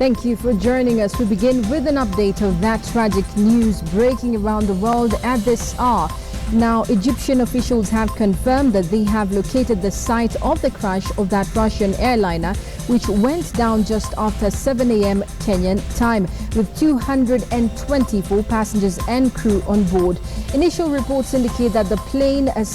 Thank you for joining us. We begin with an update of that tragic news breaking around the world at this hour. Now, Egyptian officials have confirmed that they have located the site of the crash of that Russian airliner, which went down just after 7 a.m. Kenyan time, with 224 passengers and crew on board. Initial reports indicate that the plane was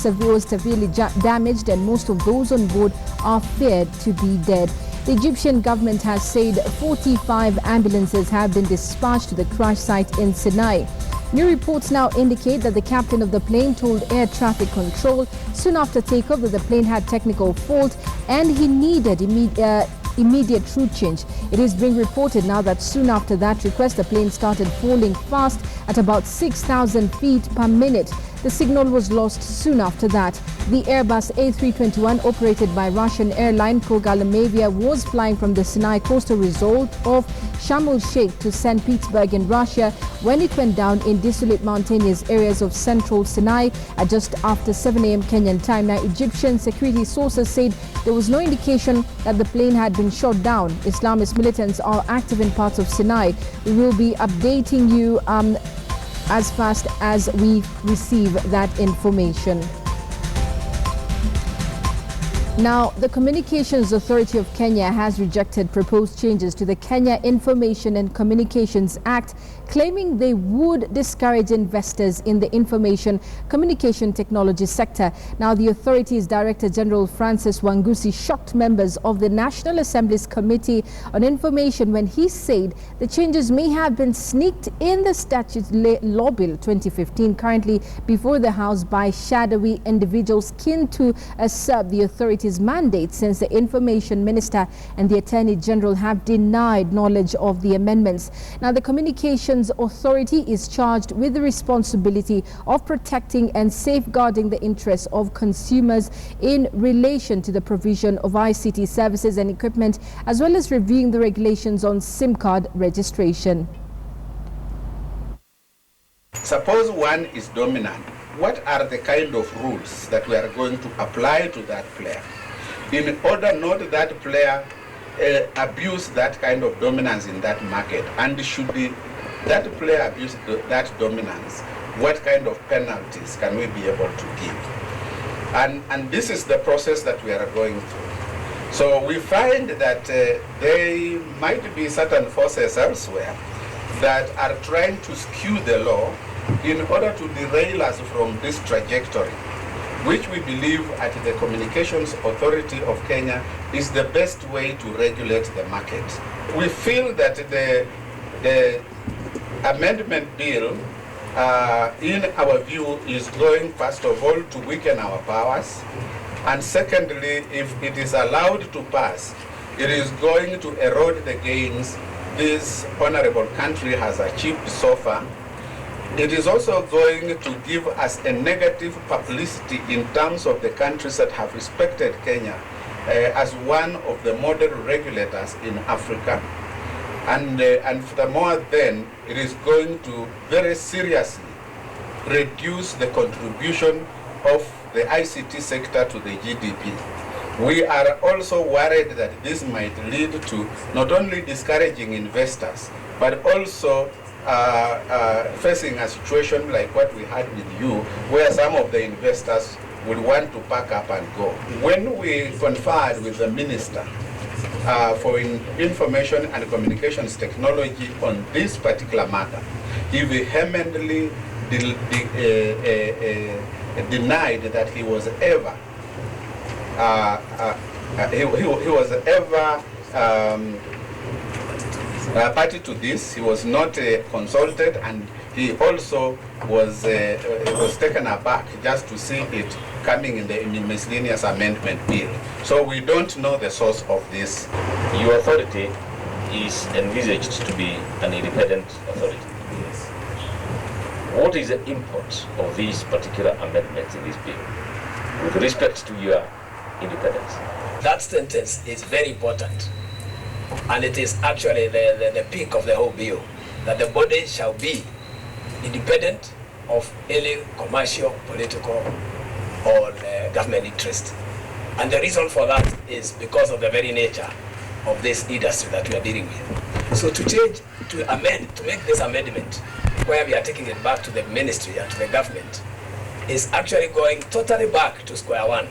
severely damaged and most of those on board are feared to be dead. The Egyptian government has said 45 ambulances have been dispatched to the crash site in Sinai. New reports now indicate that the captain of the plane told air traffic control soon after takeoff that the plane had technical fault and he needed immediate route change. It is being reported now that soon after that request, the plane started falling fast at about 6,000 feet per minute. The signal was lost soon after that. The Airbus A321 operated by Russian airline Galana was flying from the Sinai coastal resort of Sharm el-Sheikh to St. Petersburg in Russia when it went down in desolate mountainous areas of central Sinai at just after 7 a.m. Kenyan time. Now, Egyptian security sources said there was no indication that the plane had been shot down. Islamist militants are active in parts of Sinai. We will be updating you as fast as we receive that information. Now, the Communications Authority of Kenya has rejected proposed changes to the Kenya Information and Communications Act, claiming they would discourage investors in the information communication technology sector. Now, the authority's Director General Francis Wangusi shocked members of the National Assembly's Committee on Information when he said the changes may have been sneaked in the statute Law Bill 2015, currently before the House, by shadowy individuals keen to usurp the authority's mandate, since the Information Minister and the Attorney General have denied knowledge of the amendments. Now, the Communications Authority is charged with the responsibility of protecting and safeguarding the interests of consumers in relation to the provision of ICT services and equipment, as well as reviewing the regulations on SIM card registration. Suppose one is dominant. What are the kind of rules that we are going to apply to that player in order not that player abuse that kind of dominance in that market? And should that player abuse that dominance, what kind of penalties can we be able to give? And this is the process that we are going through. So we find that there might be certain forces elsewhere that are trying to skew the law in order to derail us from this trajectory, which we believe at the Communications Authority of Kenya is the best way to regulate the market. We feel that the amendment bill, in our view, is going, first of all, to weaken our powers, and secondly, if it is allowed to pass, it is going to erode the gains this honorable country has achieved so far. It is also going to give us a negative publicity in terms of the countries that have respected Kenya as one of the model regulators in Africa. And furthermore, then, it is going to very seriously reduce the contribution of the ICT sector to the GDP. We are also worried that this might lead to not only discouraging investors, but also facing a situation like what we had with you, where some of the investors would want to pack up and go. When we conferred with the Minister for Information and Communications Technology on this particular matter, he vehemently denied that he was ever party to this. He was not consulted, and he also was taken aback just to see it coming in the miscellaneous amendment bill. So we don't know the source of this. Your authority is envisaged to be an independent authority. Yes. What is the import of these particular amendments in this bill with respect to your independence? That sentence is very important, and it is actually the peak of the whole bill, that the body shall be independent of any commercial, political, or government interest. And the reason for that is because of the very nature of this industry that we are dealing with. So to make this amendment, where we are taking it back to the ministry and to the government, is actually going totally back to square one.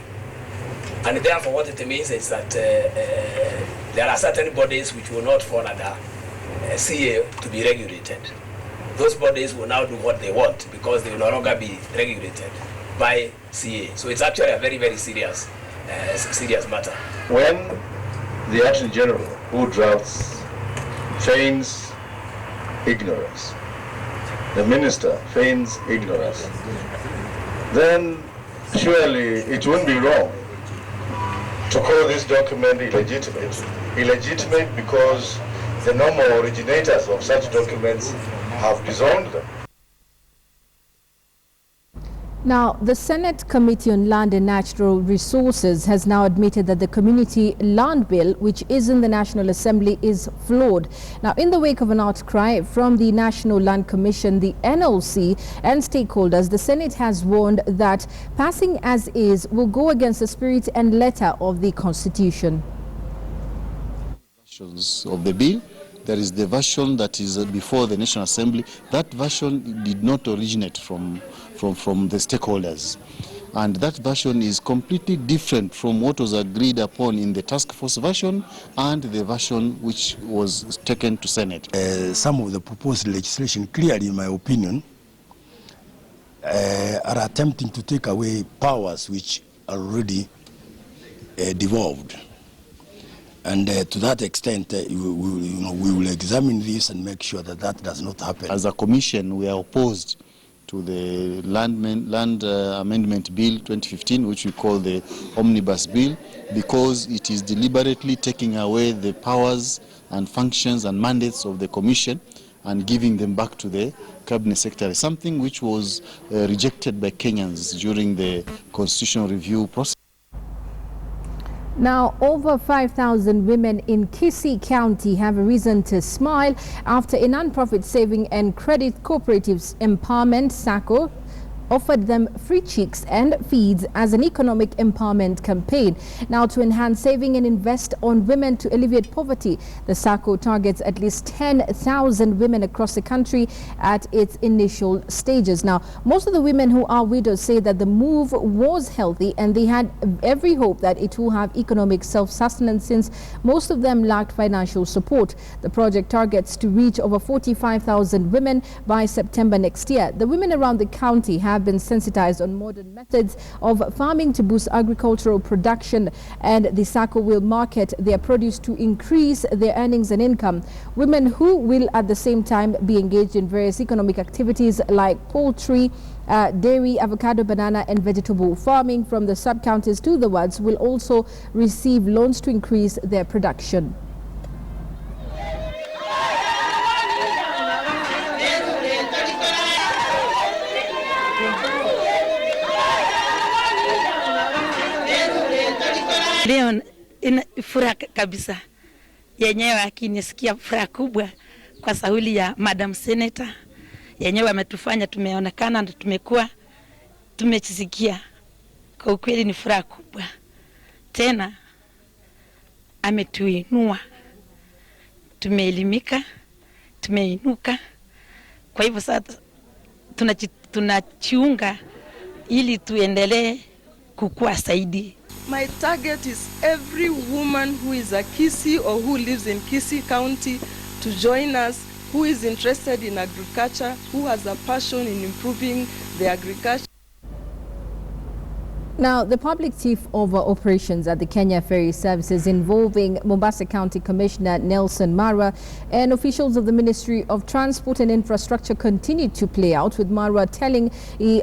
And therefore what it means is that there are certain bodies which will not fall under CA to be regulated. Those bodies will now do what they want because they will no longer be regulated by CA. So it's actually a very, very serious matter. When the Attorney General who drafts feigns ignorance, the minister feigns ignorance, then surely it wouldn't be wrong to call this document illegitimate. Illegitimate because the normal originators of such documents have disowned them. Now, the Senate Committee on Land and Natural Resources has now admitted that the Community Land Bill, which is in the National Assembly, is flawed. Now, in the wake of an outcry from the National Land Commission, the NLC, and stakeholders, the Senate has warned that passing as is will go against the spirit and letter of the Constitution. Of the bill, there is the version that is before the National Assembly. That version did not originate from the stakeholders, and that version is completely different from what was agreed upon in the task force version and the version which was taken to Senate. Some of the proposed legislation, clearly in my opinion, are attempting to take away powers which are already devolved. And to that extent, we will examine this and make sure that that does not happen. As a commission, we are opposed to the Land Amendment Bill 2015, which we call the Omnibus Bill, because it is deliberately taking away the powers and functions and mandates of the Commission and giving them back to the Cabinet Secretary, something which was rejected by Kenyans during the constitutional review process. Now, over 5,000 women in Kisii County have a reason to smile after a non-profit saving and credit cooperatives empowerment SACCO offered them free chicks and feeds as an economic empowerment campaign. Now, to enhance saving and invest on women to alleviate poverty, the SACCO targets at least 10,000 women across the country at its initial stages. Now, most of the women who are widows say that the move was healthy and they had every hope that it will have economic self-sustenance since most of them lacked financial support. The project targets to reach over 45,000 women by September next year. The women around the county have been sensitized on modern methods of farming to boost agricultural production, and the SACCO will market their produce to increase their earnings and income. Women who will at the same time be engaged in various economic activities like poultry, dairy, avocado, banana and vegetable farming from the sub-counties to the wards will also receive loans to increase their production. Leo ina furaha kabisa, yenyewe akinisikia furaha kubwa kwa sauli ya Madam Senator. Yenyewe ametufanya tumeonekana na tumekuwa tumechisikia. Kwa ukweli ni furaha kubwa. Tena ametuinua, tumeelimika, tumeinuka. Kwa hivyo sasa tunachiunga ili tuendelee kukua zaidi. My target is every woman who is a Kisii or who lives in Kisii County to join us, who is interested in agriculture, who has a passion in improving the agriculture. Now, the public chief of operations at the Kenya Ferry Services involving Mombasa County Commissioner Nelson Marwa and officials of the Ministry of Transport and Infrastructure continued to play out, with Marwa telling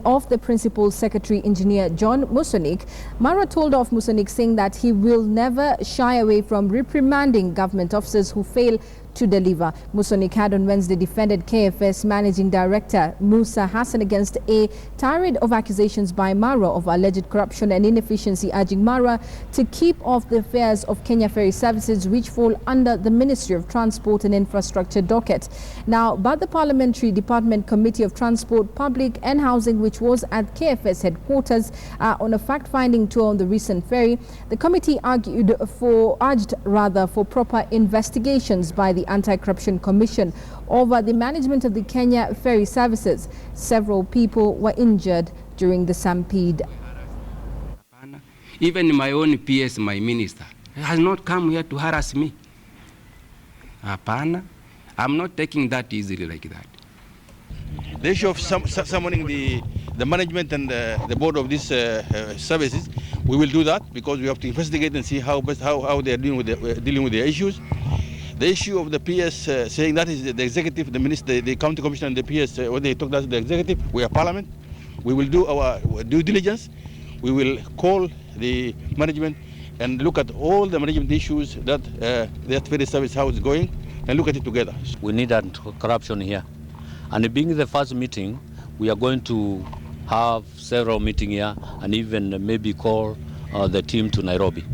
off the Principal Secretary Engineer John Musonik. Marwa told off Musonik, saying that he will never shy away from reprimanding government officers who fail to deliver. Musonik had on Wednesday defended KFS Managing Director Musa Hassan against a tirade of accusations by Marwa of alleged corruption and inefficiency, urging Marwa to keep off the affairs of Kenya Ferry Services, which fall under the Ministry of Transport and Infrastructure docket. Now, but the Parliamentary Department Committee of Transport, Public and Housing, which was at KFS headquarters on a fact-finding tour on the recent ferry, the committee urged for proper investigations by the the Anti-Corruption Commission over the management of the Kenya ferry services. Several people were injured during the stampede. Even my own PS, my minister, has not come here to harass me. Apana, I'm not taking that easily like that. The issue of summoning the management and the board of these services, we will do that because we have to investigate and see how they are dealing with the issues. The issue of the PS saying that is the executive, the minister, the county commissioner and the PS, when they talk that's the executive, we are parliament. We will do our due diligence. We will call the management and look at all the management issues that ferry service, how it's going, and look at it together. We need anti-corruption here. And being the first meeting, we are going to have several meetings here and even maybe call the team to Nairobi.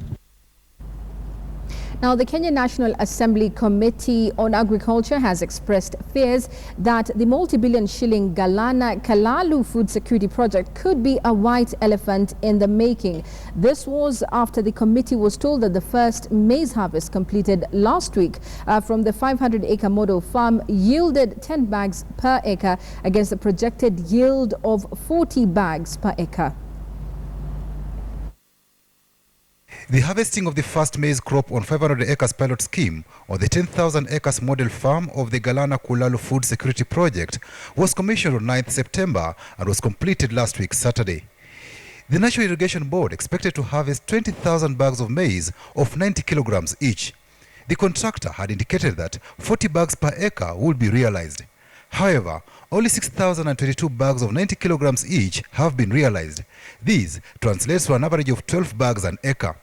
Now, the Kenya National Assembly Committee on Agriculture has expressed fears that the multi-billion shilling Galana Kalalu food security project could be a white elephant in the making. This was after the committee was told that the first maize harvest completed last week from the 500-acre model farm yielded 10 bags per acre against a projected yield of 40 bags per acre. The harvesting of the first maize crop on 500 acres pilot scheme on the 10,000 acres model farm of the Galana Kulalu Food Security Project was commissioned on 9th September and was completed last week Saturday. The National Irrigation Board expected to harvest 20,000 bags of maize of 90 kilograms each. The contractor had indicated that 40 bags per acre would be realized. However, only 6,022 bags of 90 kilograms each have been realized. This translates to an average of 12 bags an acre.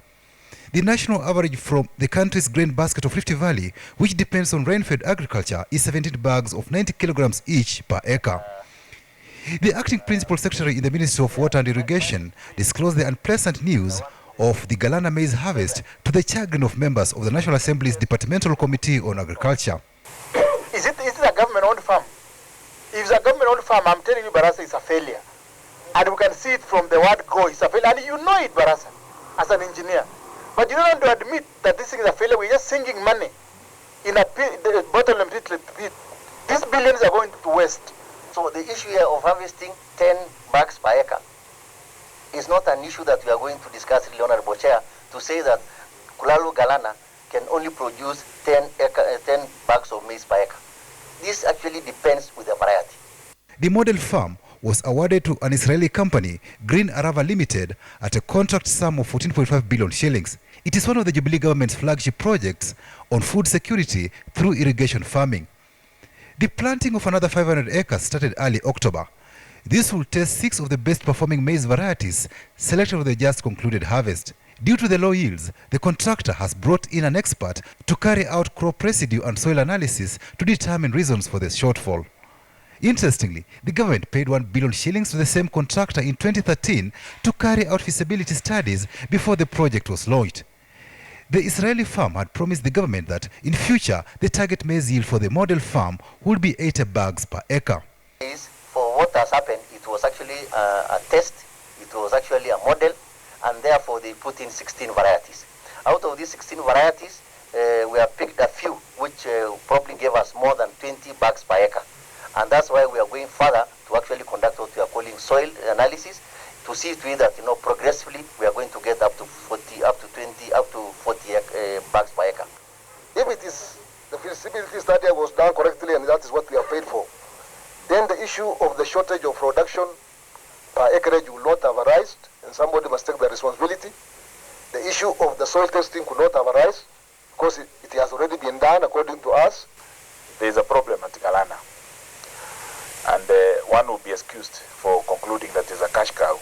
The national average from the country's grain basket of Rift Valley, which depends on rain-fed agriculture, is 17 bags of 90 kilograms each per acre. The acting principal secretary in the Ministry of Water and Irrigation disclosed the unpleasant news of the Galana maize harvest to the chagrin of members of the National Assembly's Departmental Committee on Agriculture. Is it a government-owned farm? If it's a government-owned farm, I'm telling you, Barasa, it's a failure. And we can see it from the word go, it's a failure. And you know it, Barasa, as an engineer. But you don't want to admit that this thing is a failure. We're just sinking money in a pit, the bottom of the pit. These billions are going to waste. So the issue here of harvesting 10 bags per acre is not an issue that we are going to discuss, really, Honorable Chair, to say that Kulalu Galana can only produce 10 bags of maize per acre. This actually depends with the variety. The model farm was awarded to an Israeli company, Green Arava Limited, at a contract sum of 14.5 billion shillings. It is one of the Jubilee government's flagship projects on food security through irrigation farming. The planting of another 500 acres started early October. This will test 6 of the best performing maize varieties selected for the just concluded harvest. Due to the low yields, the contractor has brought in an expert to carry out crop residue and soil analysis to determine reasons for the shortfall. Interestingly, the government paid 1 billion shillings to the same contractor in 2013 to carry out feasibility studies before the project was launched. The Israeli farm had promised the government that in future the target maize yield for the model farm would be 80 bags per acre. For what has happened, it was actually a test, it was actually a model, and therefore they put in 16 varieties. Out of these 16 varieties, we have picked a few which probably gave us more than 20 bags per acre. And that's why we are going further to actually conduct what we are calling soil analysis to see to it that, progressively we are going to get up to 40, up to 20, up to 40 bags per acre. If it is the feasibility study was done correctly and that is what we are paid for, then the issue of the shortage of production per acreage will not have arisen, and somebody must take the responsibility. The issue of the soil testing could not have arisen because it has already been done according to us. There is a problem at Galana, and one will be excused for concluding that it's a cash cow.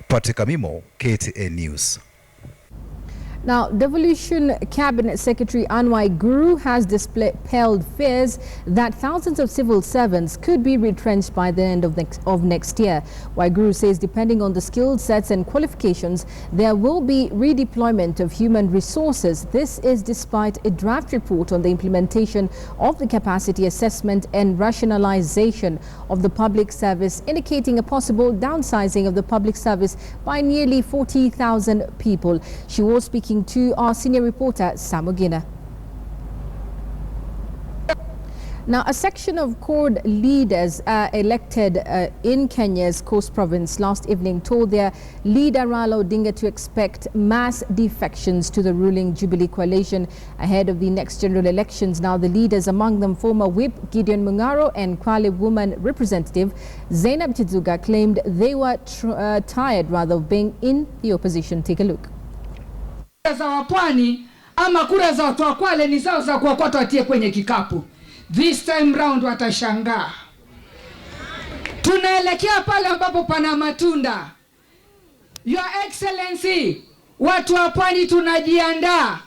Patrick Amimo, KTN News. Now, Devolution Cabinet Secretary Anwar Guru has dispelled fears that thousands of civil servants could be retrenched by the end of next year. Guru says depending on the skill sets and qualifications, there will be redeployment of human resources. This is despite a draft report on the implementation of the capacity assessment and rationalization of the public service, indicating a possible downsizing of the public service by nearly 40,000 people. She was speaking to our senior reporter, Samogina. Now, a section of CORD leaders elected in Kenya's Coast Province last evening told their leader Raila Odinga to expect mass defections to the ruling Jubilee coalition ahead of the next general elections. Now, the leaders, among them former Whip Gideon Mungaro and Kwale woman representative Zainab Chizuga, claimed they were tired rather of being in the opposition. Take a look. Za wapwani ama kura za watu wa Kwale ni zao za kuokota watie kwenye kikapu. This time round watashangaa. Tunaelekea pale ambapo pana matunda. Your Excellency, watu wa Pwani tunajiandaa.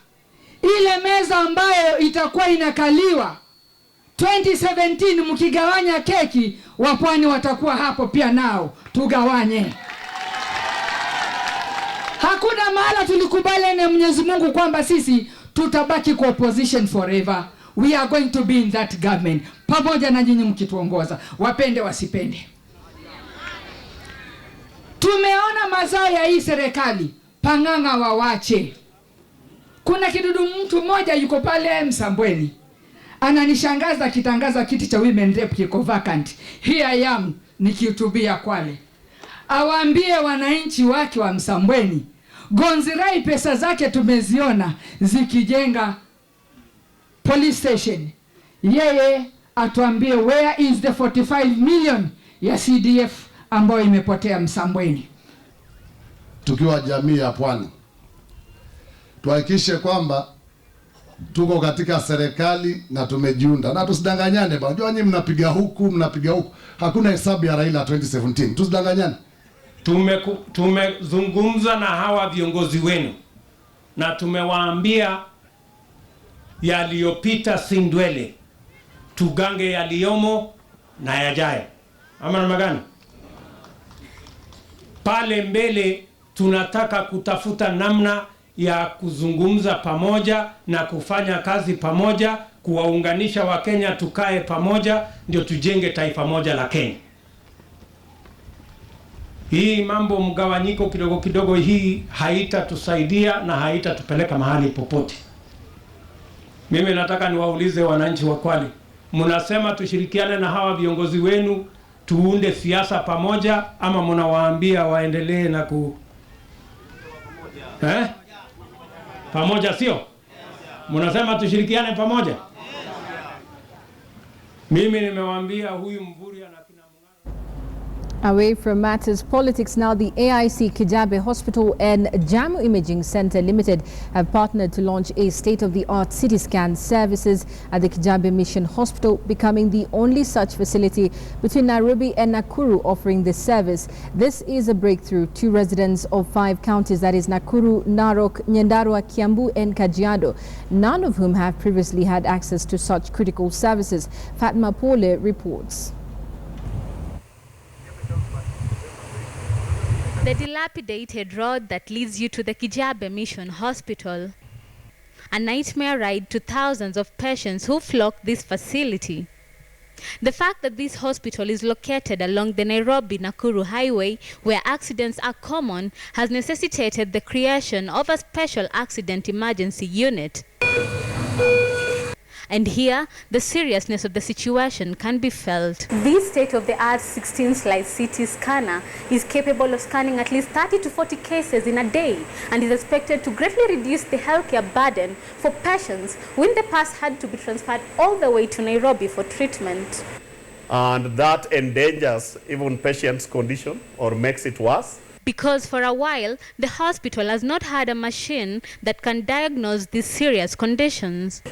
Ile meza ambayo itakuwa inakaliwa 2017 mkigawanya keki, wa Pwani watakuwa hapo pia nao. Tugawanye. Hakuna mahala tulikubali na Mwenyezi Mungu kwamba sisi tutabaki kwa opposition forever. We are going to be in that government. Pamoja na nyinyi mkituongoza, wapende wasipende. Tumeona mazao ya hii serikali, panganga wawache. Kuna kidudu mtu mmoja yuko pale Msambweni. Ananishangaza akitangaza kiti cha women rep kiko vacant. Here I am nikihutubia Kwale. Awaambie wananchi wake wa Msambweni, Gonzirai pesa zake tumeziona zikijenga police station. Yeye atuambie where is the 45 million ya CDF ambayo imepotea Msambweni. Tukiwa jamii ya Pwani, tuhakikishe kwamba tuko katika serikali na tumejiunda, na tusidanganyane bwana. Unajua nyinyi mnapiga huku. Hakuna hesabu ya Raila 2017. Tusidanganyane. Tumezungumza na hawa viongozi wenu na tumewaambia yaliyopita si ndwele, tugange yaliyomo na yajayo. Ama namna gani? Pale mbele tunataka kutafuta namna ya kuzungumza pamoja na kufanya kazi pamoja, kuwaunganisha Wakenya, tukae pamoja ndio tujenge taifa moja la Kenya. Hii mambo mgawanyiko kidogo kidogo hii haitatusaidia na haitatupeleka mahali popote. Mimi nataka niwaulize wananchi wa Kwale, mnasema tushirikiane na hawa viongozi wenu tuunde siasa pamoja, ama mnawaambia waendelee na pamoja sio? Mnasema tushirikiane pamoja? Mimi nimewaambia huyu Mvuri ana Away from matters politics now, the AIC Kijabe Hospital and Jamu Imaging Center Limited have partnered to launch a state-of-the-art CT scan services at the Kijabe Mission Hospital, becoming the only such facility between Nairobi and Nakuru offering this service. This is a breakthrough. 2 residents of 5 counties, that is Nakuru, Narok, Nyandarua, Kiambu and Kajiado, none of whom have previously had access to such critical services. Fatma Pole reports. The dilapidated road that leads you to the Kijabe Mission Hospital. A nightmare ride to thousands of patients who flock this facility. The fact that this hospital is located along the Nairobi-Nakuru highway, where accidents are common, has necessitated the creation of a special accident emergency unit. And here, the seriousness of the situation can be felt. This state-of-the-art 16-slide CT scanner is capable of scanning at least 30 to 40 cases in a day and is expected to greatly reduce the healthcare burden for patients who in the past had to be transferred all the way to Nairobi for treatment. And that endangers even patients' condition or makes it worse. Because for a while, the hospital has not had a machine that can diagnose these serious conditions.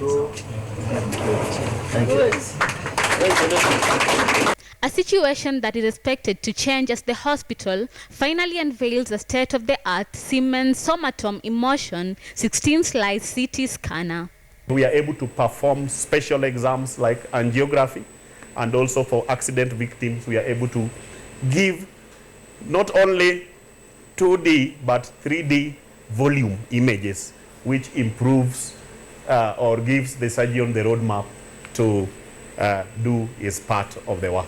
A situation that is expected to change as the hospital finally unveils a state-of-the-art Siemens Somatom Emotion 16-slide CT scanner. We are able to perform special exams like angiography, and also for accident victims, we are able to give not only 2D but 3D volume images, which improves or gives the surgeon the roadmap to do its part of the work.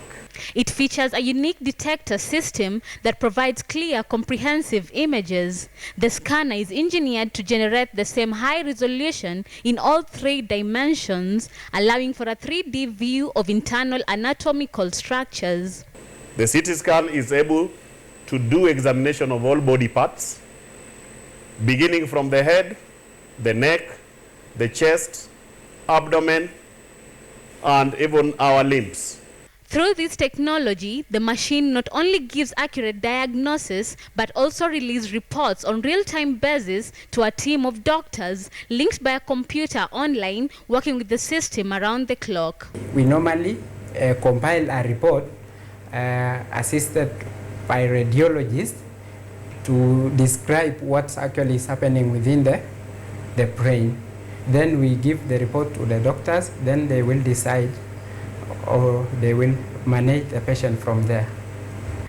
It features a unique detector system that provides clear, comprehensive images. The scanner is engineered to generate the same high resolution in all 3 dimensions, allowing for a 3D view of internal anatomical structures. The CT scan is able to do examination of all body parts, beginning from the head, the neck, the chest, abdomen, and even our limbs. Through this technology, the machine not only gives accurate diagnosis, but also releases reports on real-time basis to a team of doctors linked by a computer online, working with the system around the clock. We normally compile a report assisted by radiologists to describe what's actually is happening within the brain. Then we give the report to the doctors, then they will decide or they will manage the patient from there.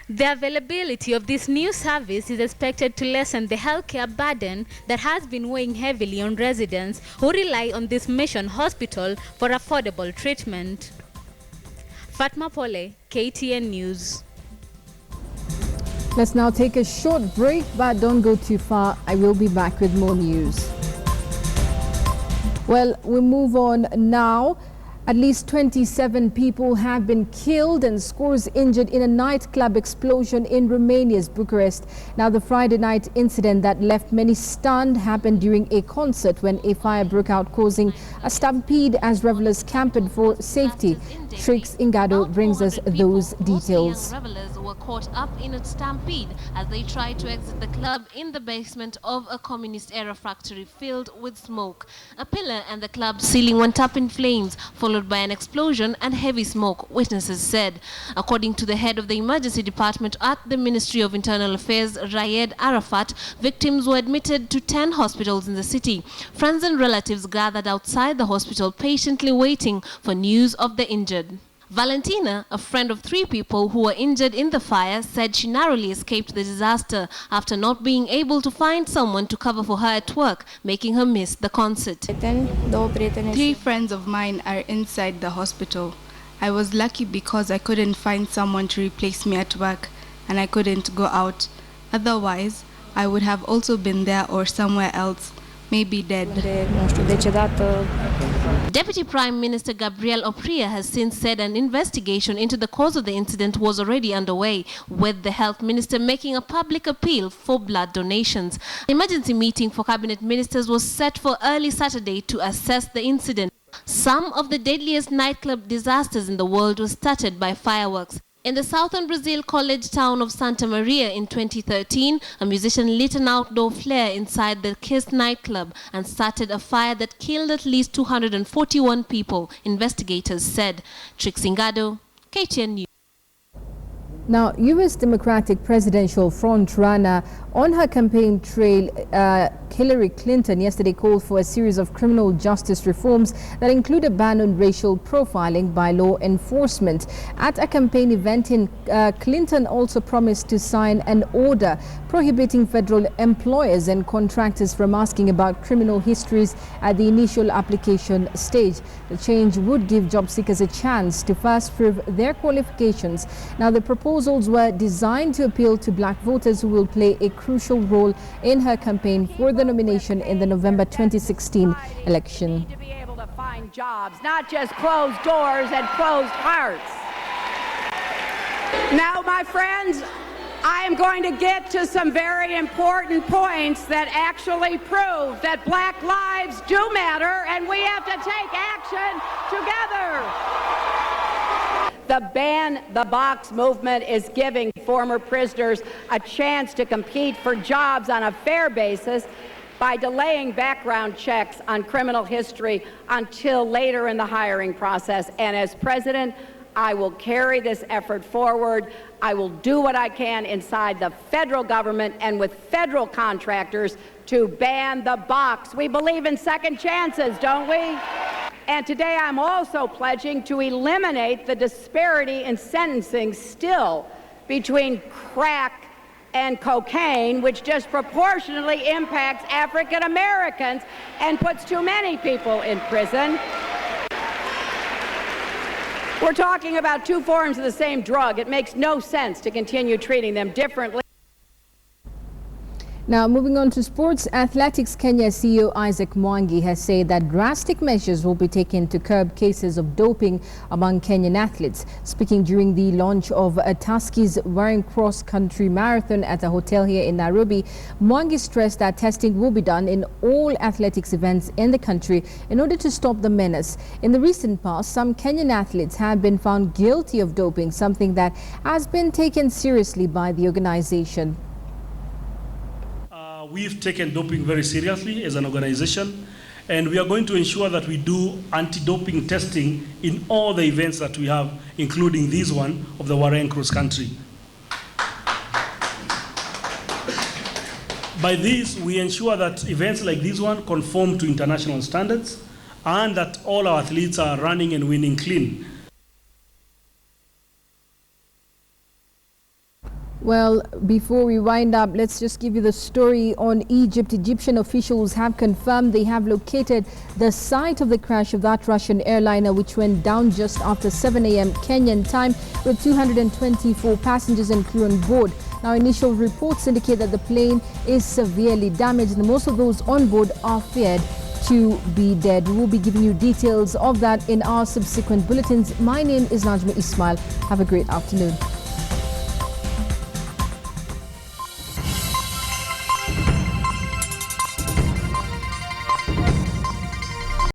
The availability of this new service is expected to lessen the healthcare burden that has been weighing heavily on residents who rely on this mission hospital for affordable treatment. Fatma Pole, KTN News. Let's now take a short break, but don't go too far. I will be back with more news. Well, we move on now. At least 27 people have been killed and scores injured in a nightclub explosion in Romania's Bucharest. Now, the Friday night incident that left many stunned happened during a concert when a fire broke out, causing a stampede as revelers camped for safety. Trix Ingado brings us those details. Revelers were caught up in a stampede as they tried to exit the club in the basement of a communist-era factory filled with smoke. A pillar and the club's ceiling went up in flames, followed by an explosion and heavy smoke, witnesses said. According to the head of the emergency department at the Ministry of Internal Affairs, Raed Arafat, victims were admitted to 10 hospitals in the city. Friends and relatives gathered outside the hospital, patiently waiting for news of the injured. Valentina, a friend of 3 people who were injured in the fire, said she narrowly escaped the disaster after not being able to find someone to cover for her at work, making her miss the concert. 3 friends of mine are inside the hospital. I was lucky because I couldn't find someone to replace me at work, and I couldn't go out. Otherwise, I would have also been there or somewhere else, maybe dead. Deputy Prime Minister Gabriel Opria has since said an investigation into the cause of the incident was already underway, with the health minister making a public appeal for blood donations. An emergency meeting for cabinet ministers was set for early Saturday to assess the incident. Some of the deadliest nightclub disasters in the world were started by fireworks. In the southern Brazil college town of Santa Maria in 2013, a musician lit an outdoor flare inside the Kisii nightclub and started a fire that killed at least 241 people, investigators said. Trix Ingado, KTN News. Now, U.S. Democratic presidential frontrunner on her campaign trail, Hillary Clinton, yesterday called for a series of criminal justice reforms that include a ban on racial profiling by law enforcement. At a campaign event in Clinton also promised to sign an order prohibiting federal employers and contractors from asking about criminal histories at the initial application stage. The change would give job seekers a chance to first prove their qualifications. Now, the proposals were designed to appeal to black voters who will play a crucial role in her campaign for the nomination in the November 2016 election. We need to be able to find jobs, not just closed doors and closed hearts. Now, my friends, I am going to get to some very important points that actually prove that black lives do matter and we have to take action together. The Ban the Box movement is giving former prisoners a chance to compete for jobs on a fair basis by delaying background checks on criminal history until later in the hiring process. And as president, I will carry this effort forward. I will do what I can inside the federal government and with federal contractors to ban the box. We believe in second chances, don't we? And today I'm also pledging to eliminate the disparity in sentencing still between crack and cocaine, which disproportionately impacts African Americans and puts too many people in prison. We're talking about two forms of the same drug. It makes no sense to continue treating them differently. Now, moving on to sports, Athletics Kenya CEO Isaac Mwangi has said that drastic measures will be taken to curb cases of doping among Kenyan athletes. Speaking during the launch of Tuskegee's Warren cross-country marathon at a hotel here in Nairobi, Mwangi stressed that testing will be done in all athletics events in the country in order to stop the menace. In the recent past, some Kenyan athletes have been found guilty of doping, something that has been taken seriously by the organization. We've taken doping very seriously as an organization, and we are going to ensure that we do anti-doping testing in all the events that we have, including this one of the Warren cross country. By this, we ensure that events like this one conform to international standards and that all our athletes are running and winning clean. Well, before we wind up, let's just give you the story on Egypt. Egyptian officials have confirmed they have located the site of the crash of that Russian airliner, which went down just after 7 a.m. Kenyan time, with 224 passengers and crew on board. Now, initial reports indicate that the plane is severely damaged and most of those on board are feared to be dead. We will be giving you details of that in our subsequent bulletins. My name is Najma Ismail. Have a great afternoon.